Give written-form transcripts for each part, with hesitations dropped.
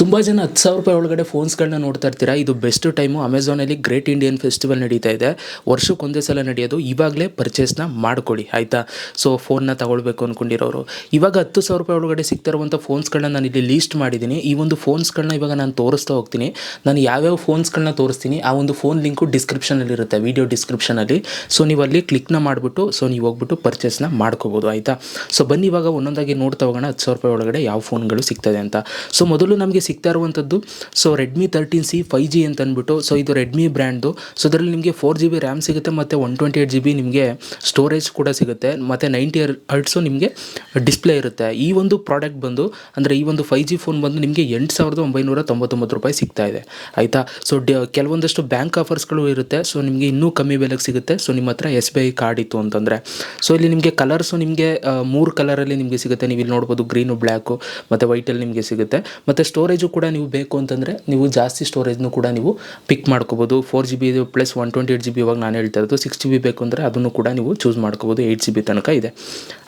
ತುಂಬ ಜನ 10,000 ರೂಪಾಯಿ ಒಳಗಡೆ ಫೋನ್ಸ್ಗಳನ್ನ ನೋಡ್ತಾ ಇರ್ತೀರಾ. ಇದು ಬೆಸ್ಟ್ ಟೈಮು. ಅಮೆಝಾನಲ್ಲಿ ಗ್ರೇಟ್ ಇಂಡಿಯನ್ ಫೆಸ್ಟಿವಲ್ ನಡೀತಾ ಇದೆ. ವರ್ಷಕ್ಕೊಂದೇ ಸಲ ನಡೆಯೋದು. ಇವಾಗಲೇ ಪರ್ಚೇಸ್ನ ಮಾಡ್ಕೊಳ್ಳಿ ಆಯಿತಾ. ಸೊ ಫೋನ್ನ ತಗೊಳ್ಬೇಕು ಅಂದ್ಕೊಂಡಿರೋರು ಇವಾಗ 10,000 ರೂಪಾಯಿ ಒಳಗಡೆ ಸಿಗ್ತಿರುವಂಥ ಫೋನ್ಸ್ಗಳನ್ನ ನಾನು ಇಲ್ಲಿ ಲೀಸ್ಟ್ ಮಾಡಿದ್ದೀನಿ. ಈ ಒಂದು ಫೋನ್ಸ್ಗಳನ್ನ ಇವಾಗ ನಾನು ತೋರಿಸ್ತಾ ಹೋಗ್ತೀನಿ. ನಾನು ಯಾವ್ಯಾವ ಫೋನ್ಸ್ಗಳನ್ನ ತೋರಿಸ್ತೀನಿ ಆ ಒಂದು ಫೋನ್ ಲಿಂಕು ಡಿಸ್ಕ್ರಿಪ್ಷನಲ್ಲಿರುತ್ತೆ, ವೀಡಿಯೋ ಡಿಸ್ಕ್ರಿಪ್ಷನಲ್ಲಿ. ಸೊ ನೀವು ಅಲ್ಲಿ ಕ್ಲಿಕ್ನ ಮಾಡಿಬಿಟ್ಟು ಸೊ ನೀವು ಹೋಗ್ಬಿಟ್ಟು ಪರ್ಚೇಸ್ನ ಮಾಡ್ಕೋಬೋದು ಆಯಿತಾ. ಸೊ ಬನ್ನಿ ಇವಾಗ ಒಂದೊಂದಾಗಿ ನೋಡ್ತಾ ಹೋಗೋಣ 10,000 ರೂಪಾಯಿ ಒಳಗಡೆ ಯಾವ ಫೋನ್ಗಳು ಸಿಗ್ತದೆ ಅಂತ. ಸೊ ಮೊದಲು ನಮಗೆ ಸಿಗ್ತಾ ಇರುವಂಥದ್ದು ಸೊ ರೆಡ್ಮಿ 13C 5G ಅಂತ ಅಂದ್ಬಿಟ್ಟು. ಸೊ ಇದು ರೆಡ್ಮಿ ಬ್ರ್ಯಾಂಡ್ದು. ಸೊ ಇದರಲ್ಲಿ ನಿಮಗೆ 4GB ರ್ಯಾಮ್ ಸಿಗುತ್ತೆ ಮತ್ತು 128GB ನಿಮಗೆ ಸ್ಟೋರೇಜ್ ಕೂಡ ಸಿಗುತ್ತೆ ಮತ್ತು 90 ಹರ್ಟ್ಸು ನಿಮಗೆ ಡಿಸ್ಪ್ಲೇ ಇರುತ್ತೆ. ಈ ಒಂದು ಪ್ರಾಡಕ್ಟ್ ಬಂದು ಅಂದರೆ ಈ ಒಂದು 5G ಫೋನ್ ಬಂದು ನಿಮಗೆ 8,999 ರೂಪಾಯಿ ಸಿಗ್ತಾ ಇದೆ ಆಯಿತಾ. ಸೊ ಕೆಲವೊಂದಷ್ಟು ಬ್ಯಾಂಕ್ ಆಫರ್ಸ್ಗಳು ಇರುತ್ತೆ. ಸೊ ನಿಮಗೆ ಇನ್ನೂ ಕಮ್ಮಿ ಬೆಲೆಗೆ ಸಿಗುತ್ತೆ. ಸೊ ನಿಮ್ಮ ಹತ್ರ SBI ಕಾರ್ಡ್ ಇತ್ತು ಅಂತಂದರೆ. ಸೊ ಇಲ್ಲಿ ನಿಮಗೆ ಕಲರ್ಸು ನಿಮಗೆ 3 ಕಲರಲ್ಲಿ ನಿಮಗೆ ಸಿಗುತ್ತೆ. ನೀವು ಇಲ್ಲಿ ನೋಡ್ಬೋದು, ಗ್ರೀನು, ಬ್ಲ್ಯಾಕು ಮತ್ತು ವೈಟಲ್ಲಿ ನಿಮಗೆ ಸಿಗುತ್ತೆ. ಮತ್ತು ಸ್ಟೋರೇಜು ಕೂಡ ನೀವು ಬೇಕು ಅಂತಂದರೆ ನೀವು ಜಾಸ್ತಿ ಸ್ಟೋರೇಜ್ನು ಕೂಡ ನೀವು ಪಿಕ್ ಮಾಡ್ಕೋಬೋದು. 4GB ಪ್ಲಸ್ 128GB ಇವಾಗ ನಾನು ಹೇಳ್ತಾ ಇರೋದು. 6GB ಬೇಕು ಅಂದರೆ ಅದನ್ನು ಕೂಡ ನೀವು ಚೂಸ್ ಮಾಡ್ಕೋಬೋದು. 8GB ತನಕ ಇದೆ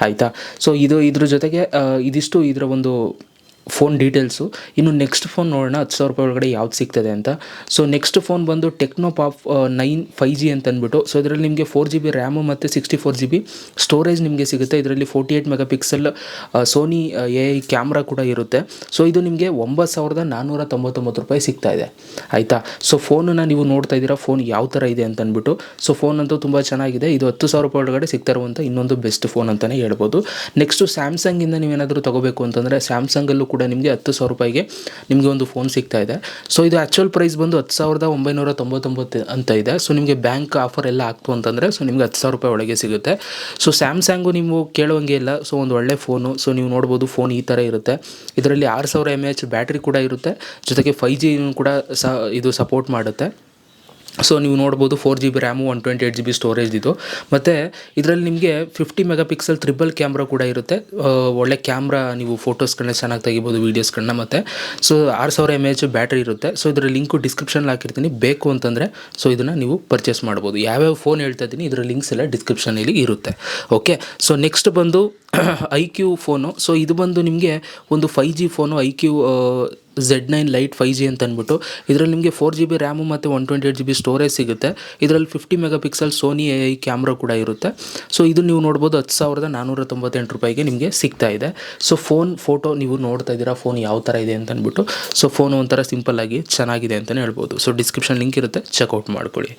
ಆಯಿತಾ. ಸೊ ಇದ್ರ ಜೊತೆಗೆ ಇದಿಷ್ಟು ಇದರ ಒಂದು ಫೋನ್ ಡೀಟೇಲ್ಸು. ಇನ್ನು ನೆಕ್ಸ್ಟ್ ಫೋನ್ ನೋಡೋಣ 10,000 ರೂಪಾಯಿ ಒಳಗಡೆ ಯಾವ್ದು ಸಿಗ್ತದೆ ಅಂತ. ಸೊ ನೆಕ್ಸ್ಟ್ ಫೋನ್ ಬಂದು ಟೆಕ್ನೋ ಪಾಪ್ 9 5G ಅಂತ ಅಂದ್ಬಿಟ್ಟು. ಸೊ ಇದರಲ್ಲಿ ನಿಮಗೆ 4GB ರ್ಯಾಮು ಮತ್ತು 64GB ಸ್ಟೋರೇಜ್ ನಿಮಗೆ ಸಿಗುತ್ತೆ. ಇದರಲ್ಲಿ 48 ಮೆಗಾಪಿಕ್ಸೆಲ್ ಸೋನಿ AI ಕ್ಯಾಮ್ರಾ ಕೂಡ ಇರುತ್ತೆ. ಸೊ ಇದು ನಿಮಗೆ 9,499 ರೂಪಾಯಿ ಸಿಗ್ತಾ ಇದೆ ಆಯಿತಾ. ಸೊ ಫೋನನ್ನು ನೀವು ನೋಡ್ತಾ ಇದ್ದೀರಾ, ಫೋನ್ ಯಾವ ಥರ ಇದೆ ಅಂತ ಅಂದ್ಬಿಟ್ಟು. ಸೊ ಫೋನ್ ಅಂತೂ ತುಂಬ ಚೆನ್ನಾಗಿದೆ. ಇದು 10,000 ರೂಪಾಯಿ ಒಳಗಡೆ ಸಿಗ್ತಾ ಇರುವಂಥ ಇನ್ನೊಂದು ಬೆಸ್ಟ್ ಫೋನ್ ಅಂತಲೇ ಹೇಳ್ಬೋದು. ನೆಕ್ಸ್ಟು ಸ್ಯಾಮ್ಸಂಗಿಂದ ನೀವೇನಾದರೂ ತೊಗೋಬೇಕು ಅಂತಂದರೆ ಸ್ಯಾಮ್ಸಂಗಲ್ಲೂ ಕೂಡ ನಿಮಗೆ 10,000 ರೂಪಾಯಿಗೆ ನಿಮಗೆ ಒಂದು ಫೋನ್ ಸಿಗ್ತಾ ಇದೆ. ಸೊ ಇದು ಆ್ಯಕ್ಚುಯಲ್ ಪ್ರೈಸ್ ಬಂದು 10,999 ಅಂತ ಇದೆ. ಸೊ ನಿಮಗೆ ಬ್ಯಾಂಕ್ ಆಫರ್ ಎಲ್ಲ ಆಗ್ತು ಅಂತಂದರೆ ಸೊ ನಿಮಗೆ 10,000 ರೂಪಾಯಿ ಒಳಗೆ ಸಿಗುತ್ತೆ. ಸೊ ಸ್ಯಾಮ್ಸಂಗು ನೀವು ಕೇಳುವಂಗೆ ಇಲ್ಲ. ಸೊ ಒಂದು ಒಳ್ಳೆ ಫೋನು. ಸೊ ನೀವು ನೋಡ್ಬೋದು, ಫೋನ್ ಈ ಥರ ಇರುತ್ತೆ. ಇದರಲ್ಲಿ 6,000 mAh ಬ್ಯಾಟ್ರಿ ಕೂಡ ಇರುತ್ತೆ. ಜೊತೆಗೆ 5G ಕೂಡ ಇದು ಸಪೋರ್ಟ್ ಮಾಡುತ್ತೆ. ಸೊ ನೀವು ನೋಡ್ಬೋದು 4GB ರ್ಯಾಮು 128GB ಸ್ಟೋರೇಜ್ ಇದು. ಮತ್ತು ಇದರಲ್ಲಿ ನಿಮಗೆ 50 ಮೆಗಾಪಿಕ್ಸೆಲ್ ಟ್ರಿಬಲ್ ಕ್ಯಾಮ್ರಾ ಕೂಡ ಇರುತ್ತೆ. ಒಳ್ಳೆ ಕ್ಯಾಮ್ರಾ, ನೀವು ಫೋಟೋಸ್ಗಳನ್ನ ಚೆನ್ನಾಗಿ ತೆಗಿಬೋದು, ವೀಡಿಯೋಸ್ಗಳನ್ನ. ಮತ್ತು ಸೊ 6,000 mAh ಬ್ಯಾಟ್ರಿ ಇರುತ್ತೆ. ಸೊ ಇದರ ಲಿಂಕು ಡಿಸ್ಕ್ರಿಪ್ಷನಲ್ಲಿ ಹಾಕಿರ್ತೀನಿ. ಬೇಕು ಅಂತಂದರೆ ಸೊ ಇದನ್ನು ನೀವು ಪರ್ಚೇಸ್ ಮಾಡ್ಬೋದು. ಯಾವ್ಯಾವ ಫೋನ್ ಹೇಳ್ತಾ ಇದ್ದೀನಿ ಇದರ ಲಿಂಕ್ಸ್ ಎಲ್ಲ ಡಿಸ್ಕ್ರಿಪ್ಷನಲ್ಲಿ ಇರುತ್ತೆ ಓಕೆ. ಸೊ ನೆಕ್ಸ್ಟ್ ಬಂದು iQ ಫೋನು. ಸೊ ಇದು ಬಂದು ನಿಮಗೆ ಒಂದು 5G phone, iQ Z9 Lite 5G ಅಂತ ಅಂದ್ಬಿಟ್ಟು. ಇದರಲ್ಲಿ ನಿಮಗೆ 4GB ರ್ಯಾಮು ಮತ್ತು 128GB ಸ್ಟೋರೇಜ್ ಸಿಗುತ್ತೆ. ಇದರಲ್ಲಿ 50 ಮೆಗಾಪಿಕ್ಸೆಲ್ ಸೋನಿ AI ಕ್ಯಾಮ್ರಾ ಕೂಡ ಇರುತ್ತೆ. ಸೊ ಇದು ನೀವು ನೋಡ್ಬೋದು 10,498 ರೂಪಾಯಿಗೆ ನಿಮಗೆ ಸಿಗ್ತಾ ಇದೆ. ಸೊ ಫೋಟೋ ನೀವು ನೋಡ್ತಾ ಇದ್ದೀರಾ, ಫೋನ್ ಯಾವ ಥರ ಇದೆ ಅಂತ ಅಂದ್ಬಿಟ್ಟು. ಸೊ ಫೋನ್ ಒಂಥರ ಸಿಂಪಲ್ಲಾಗಿ ಚೆನ್ನಾಗಿದೆ ಅಂತಲೇ ಹೇಳ್ಬೋದು. ಸೊ ಡಿಸ್ಕ್ರಿಪ್ಷನ್ ಲಿಂಕ್ ಇರುತ್ತೆ, ಚೆಕ್ಔಟ್ ಮಾಡ್ಕೊಳ್ಳಿ.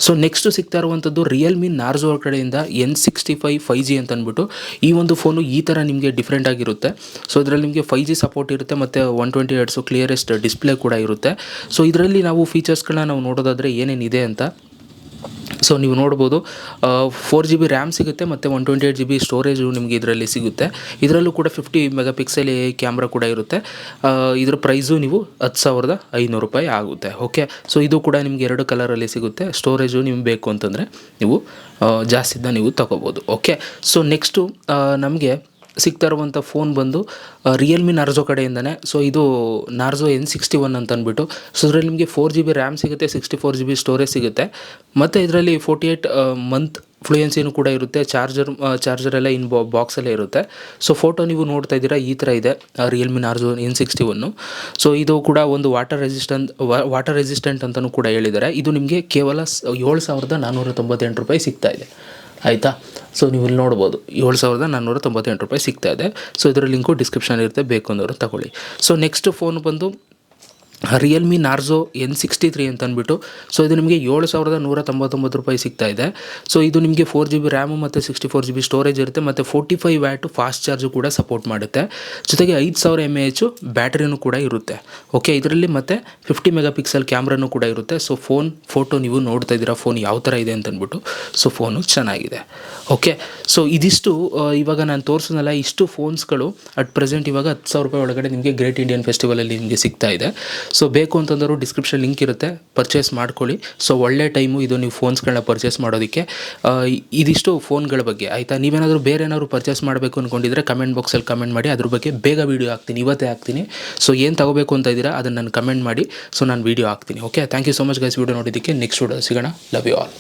ಸೊ ನೆಕ್ಸ್ಟು ಸಿಗ್ತಾ ಇರುವಂಥದ್ದು ರಿಯಲ್ಮಿ ನಾರ್ಜೋ ಕಡೆಯಿಂದ N65 5G ಅಂತ ಅಂದ್ಬಿಟ್ಟು. ಈ ಒಂದು ಫೋನು ಈ ಥರ ನಿಮಗೆ ಡಿಫ್ರೆಂಟ್ ಆಗಿರುತ್ತೆ. ಸೊ ಇದರಲ್ಲಿ ನಿಮಗೆ 5G ಸಪೋರ್ಟ್ ಇರುತ್ತೆ ಮತ್ತು 120 ಹರ್ಟ್ಸು ಕ್ಲಿಯರೆಸ್ಟ್ ಡಿಸ್ಪ್ಲೇ ಕೂಡ ಇರುತ್ತೆ. ಸೊ ಇದರಲ್ಲಿ ನಾವು ಫೀಚರ್ಸ್ಗಳನ್ನ ನಾವು ನೋಡೋದಾದರೆ ಏನೇನಿದೆ ಅಂತ. ಸೊ ನೀವು ನೋಡ್ಬೋದು 4GB ರ್ಯಾಮ್ ಸಿಗುತ್ತೆ ಮತ್ತು 128GB ಸ್ಟೋರೇಜು ನಿಮಗೆ ಇದರಲ್ಲಿ ಸಿಗುತ್ತೆ. ಇದರಲ್ಲೂ ಕೂಡ 50 ಮೆಗಾಪಿಕ್ಸೆಲ್ AI ಕ್ಯಾಮ್ರಾ ಕೂಡ ಇರುತ್ತೆ. ಇದರ ಪ್ರೈಸು ನೀವು 10,500 ರೂಪಾಯಿ ಆಗುತ್ತೆ ಓಕೆ. ಸೊ ಇದು ಕೂಡ ನಿಮಗೆ 2 ಕಲರಲ್ಲಿ ಸಿಗುತ್ತೆ. ಸ್ಟೋರೇಜು ನಿಮ್ಗೆ ಬೇಕು ಅಂತಂದರೆ ನೀವು ಜಾಸ್ತಿನ ನೀವು ತೊಗೋಬೋದು ಓಕೆ. ಸೊ ನೆಕ್ಸ್ಟು ನಮಗೆ ಸಿಗ್ತಾ ಇರುವಂಥ ಫೋನ್ ಬಂದು ರಿಯಲ್ಮಿ ನಾರ್ಜೋ ಕಡೆಯಿಂದನೇ. ಸೊ ಇದು ನಾರ್ಜೋ N61 ಅಂತ ಅಂದ್ಬಿಟ್ಟು. ಸೊ ಇದರಲ್ಲಿ ನಿಮಗೆ 4GB ರ್ಯಾಮ್ ಸಿಗುತ್ತೆ, 64GB ಸ್ಟೋರೇಜ್ ಸಿಗುತ್ತೆ. ಮತ್ತು ಇದರಲ್ಲಿ 48 ಮಂತ್ ಫ್ಲೂಯೆನ್ಸಿನೂ ಕೂಡ ಇರುತ್ತೆ. ಚಾರ್ಜರ್ ಎಲ್ಲ ಬಾಕ್ಸಲ್ಲೇ ಇರುತ್ತೆ. ಸೊ ಫೋಟೋ ನೀವು ನೋಡ್ತಾ ಇದ್ದೀರಾ, ಈ ಥರ ಇದೆ ರಿಯಲ್ಮಿ ನಾರ್ಜೋ N61. ಸೊ ಇದು ಕೂಡ ಒಂದು ವಾಟರ್ ರೆಸಿಸ್ಟೆಂಟ್ ಅಂತಲೂ ಕೂಡ ಹೇಳಿದ್ದಾರೆ. ಇದು ನಿಮಗೆ ಕೇವಲ 7,498 ರೂಪಾಯಿ ಸಿಗ್ತಾ ಇದೆ ಆಯಿತಾ. ಸೊ ನೀವು ಇಲ್ಲಿ ನೋಡ್ಬೋದು 7,498 ರೂಪಾಯಿ ಸಿಗ್ತಾ ಇದೆ. ಸೊ ಇದರ ಲಿಂಕು ಡಿಸ್ಕ್ರಿಪ್ಷನ್ ಇರುತ್ತೆ, ಬೇಕು ಅಂದವರು ತಗೊಳ್ಳಿ. ಸೊ ನೆಕ್ಸ್ಟ್ ಫೋನ್ ಬಂದು ರಿಯಲ್ಮಿ ನಾರ್ಜೋ N63 ಅಂತ ಅಂದ್ಬಿಟ್ಟು. ಸೊ ಇದು ನಿಮಗೆ 7,199 ರೂಪಾಯಿ ಸಿಗ್ತಾ ಇದೆ. ಸೊ ಇದು ನಿಮಗೆ 4GB ರ್ಯಾಮು ಮತ್ತು 64GB ಸ್ಟೋರೇಜ್ ಇರುತ್ತೆ ಮತ್ತು 45 ವ್ಯಾಟ್ ಫಾಸ್ಟ್ ಚಾರ್ಜು ಕೂಡ ಸಪೋರ್ಟ್ ಮಾಡುತ್ತೆ. ಜೊತೆಗೆ 5,000 mAh ಬ್ಯಾಟ್ರಿನೂ ಕೂಡ ಇರುತ್ತೆ ಓಕೆ. ಇದರಲ್ಲಿ ಮತ್ತು 50 ಮೆಗಾಪಿಕ್ಸೆಲ್ ಕ್ಯಾಮ್ರಾನೂ ಕೂಡ ಇರುತ್ತೆ. ಸೊ ಫೋಟೋ ನೀವು ನೋಡ್ತಾ ಇದ್ದೀರಾ, ಫೋನ್ ಯಾವ ಥರ ಇದೆ ಅಂತ ಅಂದ್ಬಿಟ್ಟು. ಸೊ ಫೋನು ಚೆನ್ನಾಗಿದೆ ಓಕೆ. ಸೊ ಇದಿಷ್ಟು ಇವಾಗ ನಾನು ತೋರಿಸೋನಲ್ಲ, ಇಷ್ಟು ಫೋನ್ಸ್ಗಳು ಅಟ್ ಪ್ರೆಸೆಂಟ್ ಇವಾಗ 10,000 ರೂಪಾಯಿ ಒಳಗಡೆ ನಿಮಗೆ ಗ್ರೇಟ್ ಇಂಡಿಯನ್ ಫೆಸ್ಟಿವಲಲ್ಲಿ ನಿಮಗೆ ಸಿಗ್ತಾ ಇದೆ. ಸೊ ಬೇಕು ಅಂತಂದರೂ ಡಿಸ್ಕ್ರಿಪ್ಷನ್ ಲಿಂಕ್ ಇರುತ್ತೆ, ಪರ್ಚೇಸ್ ಮಾಡ್ಕೊಳ್ಳಿ. ಸೊ ಒಳ್ಳೆ ಟೈಮು ಇದು ನೀವು ಫೋನ್ಸ್ಗಳನ್ನ ಪರ್ಚೇಸ್ ಮಾಡೋದಕ್ಕೆ. ಇದಿಷ್ಟು ಫೋನ್ಗಳ ಬಗ್ಗೆ ಆಯಿತಾ. ನೀವೇನಾದರೂ ಬೇರೆ ಏನಾದರೂ ಪರ್ಚೇಸ್ ಮಾಡಬೇಕು ಅಂದ್ಕೊಂಡಿದ್ರೆ ಕಮೆಂಟ್ ಬಾಕ್ಸಲ್ಲಿ ಕಮೆಂಟ್ ಮಾಡಿ, ಅದ್ರ ಬಗ್ಗೆ ಬೇಗ ವೀಡಿಯೋ ಹಾಕ್ತೀನಿ, ಇವತ್ತೇ ಹಾಕ್ತೀನಿ. ಸೊ ಏನು ತಗೋಬೇಕು ಅಂತ ಇದ್ದೀರಾ ಅದನ್ನು ನಾನು ಕಮೆಂಟ್ ಮಾಡಿ, ಸೊ ನಾನು ವೀಡಿಯೋ ಹಾಕ್ತೀನಿ okay. Thank you so much guys, video ನೋಡಿದ್ದಕ್ಕೆ. ನೆಕ್ಸ್ಟ್ ವೀಡಿಯೋ ಸಿಗೋಣ. Love you all.